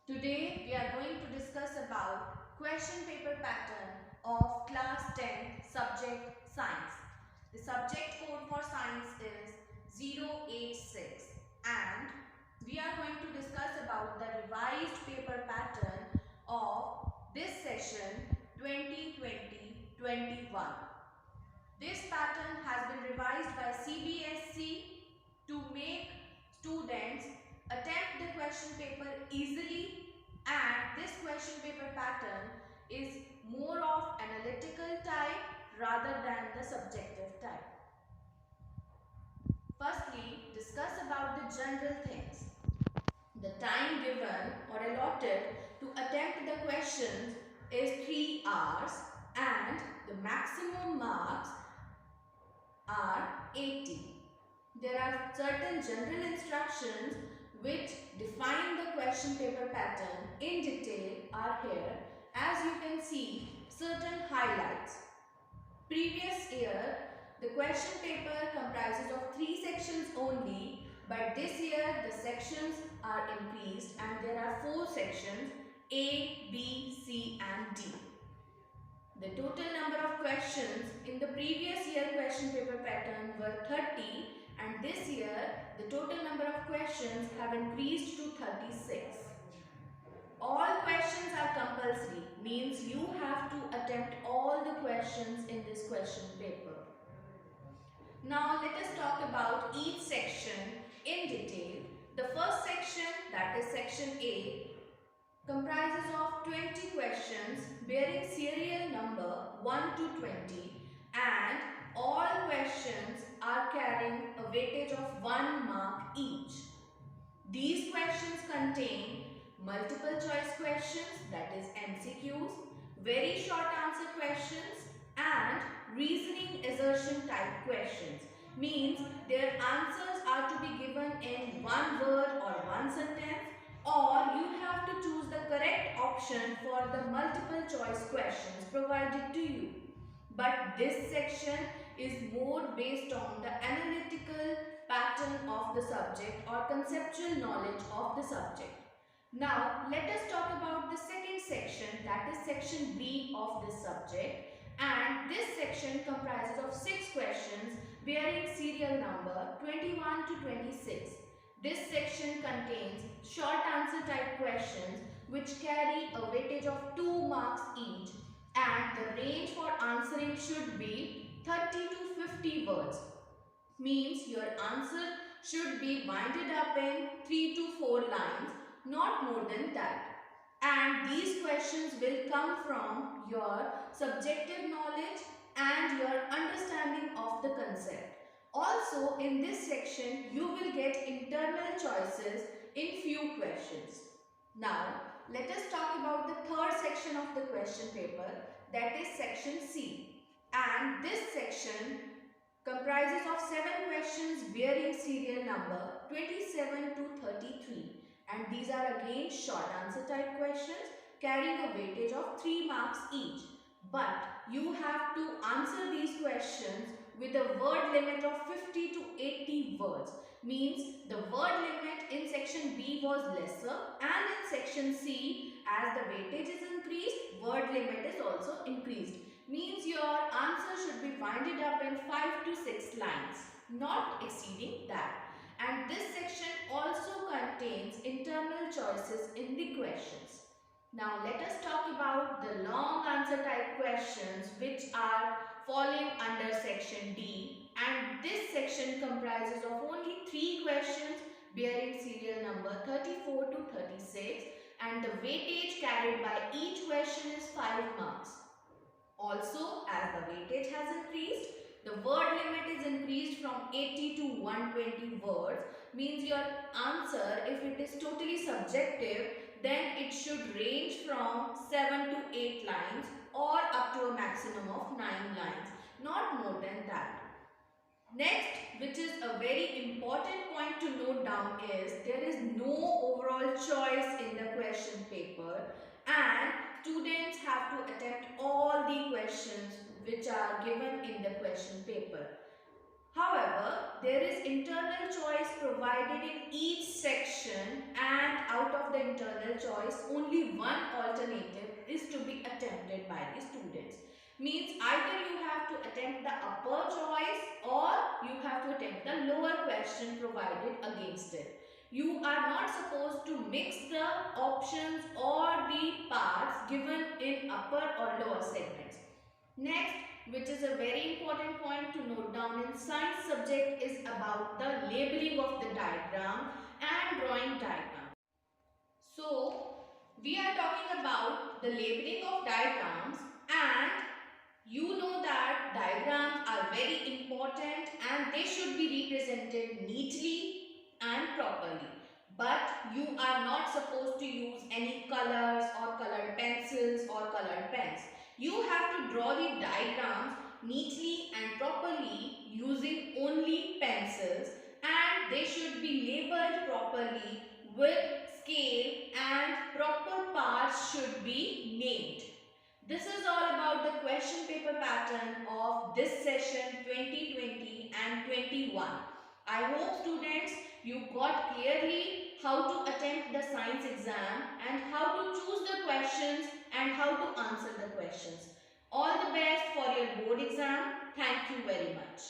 Today we are going to discuss about question paper pattern of class 10 subject science. The subject code for science is 086 and we are going to discuss about the revised paper pattern of this session 2020-21. This pattern has been revised by CBSE to make students attempt the question paper easily, and this question paper pattern is more of analytical type rather than the subjective type. Firstly, discuss about the general things. The time given or allotted to attempt the questions is 3 hours and the maximum marks are 80. There are certain general instructions which define the question paper pattern in detail are here. As you can see, certain highlights. Previous year, the question paper comprises of 3 sections only, but this year the sections are increased and there are 4 sections A, B, C and D. The total number of questions in the previous year question paper pattern were 30 and this year the total number of questions have increased to 36. All questions are compulsory, means you have to attempt all the questions in this question paper. Now let us talk about each section in detail. The first section, that is section A, comprises of 20 questions bearing serial number 1 to 20 and all questions are carrying a weightage of 1 mark each. These questions contain multiple choice questions, that is MCQs, very short answer questions and reasoning assertion type questions. Means their answers are to be given in one word or one sentence, or you have to choose the correct option for the multiple choice questions provided to you. But this section is more based on the analytical pattern of the subject or conceptual knowledge of the subject. Now let us talk about the second section, that is section B of this subject, and this section comprises of 6 questions bearing serial number 21 to 26. This section contains short answer type questions which carry a weightage of 2 marks each and the range for answering should be 30 to 50 words. Means your answer should be winded up in 3 to 4 lines, not more than that. And these questions will come from your subjective knowledge and your understanding of the concept. Also in this section you will get internal choices in few questions. Now let us talk about the third section of the question paper, that is section C. And this section comprises of 7 questions bearing serial number 27 to 33 and these are again short answer type questions carrying a weightage of 3 marks each. But you have to answer these questions with a word limit of 50 to 80 words. Means the word limit in section B was lesser and in section C, as the weightage is increased, word limit is also increased. Means your answer should be winded up in 5 to 6 lines, not exceeding that. And this section also contains internal choices in the questions. Now let us talk about the long answer type questions which are falling under section D, and this section comprises of only 3 questions bearing serial number 34 to 36 and the weightage carried by each question is 5 marks. Also, as the weightage has increased, the word limit is increased from 80 to 120 words. Means your answer, if it is totally subjective, then it should range from 7 to 8 lines or up to a maximum of 9 lines, not more than that. Next, which is a very important point to note down, is there is no overall choice in the question paper and students have to attempt all the questions which are given in the question paper. However, there is internal choice provided in each section and out of the internal choice, only one alternative is to be attempted by the students. Means either you have to attempt the upper choice or you have to attempt the lower question provided against it. You are not supposed to mix the options or the parts given in upper or lower segments. Next, which is a very important point to note down in science subject, is about the labeling of the diagram and drawing diagram. So, we are talking about the labeling of diagrams, and you know that diagrams are very important and they should be represented neatly and properly. But you are not supposed to use any colors or colored pencils or colored pens. You have to draw the diagrams neatly and properly using only pencils, and they should be labeled properly with scale, and proper parts should be named. This is all about the question paper pattern of this session 2020 and 21. I hope students you got clearly how to attempt the science exam and how to choose the questions and how to answer the questions. All the best for your board exam. Thank you very much.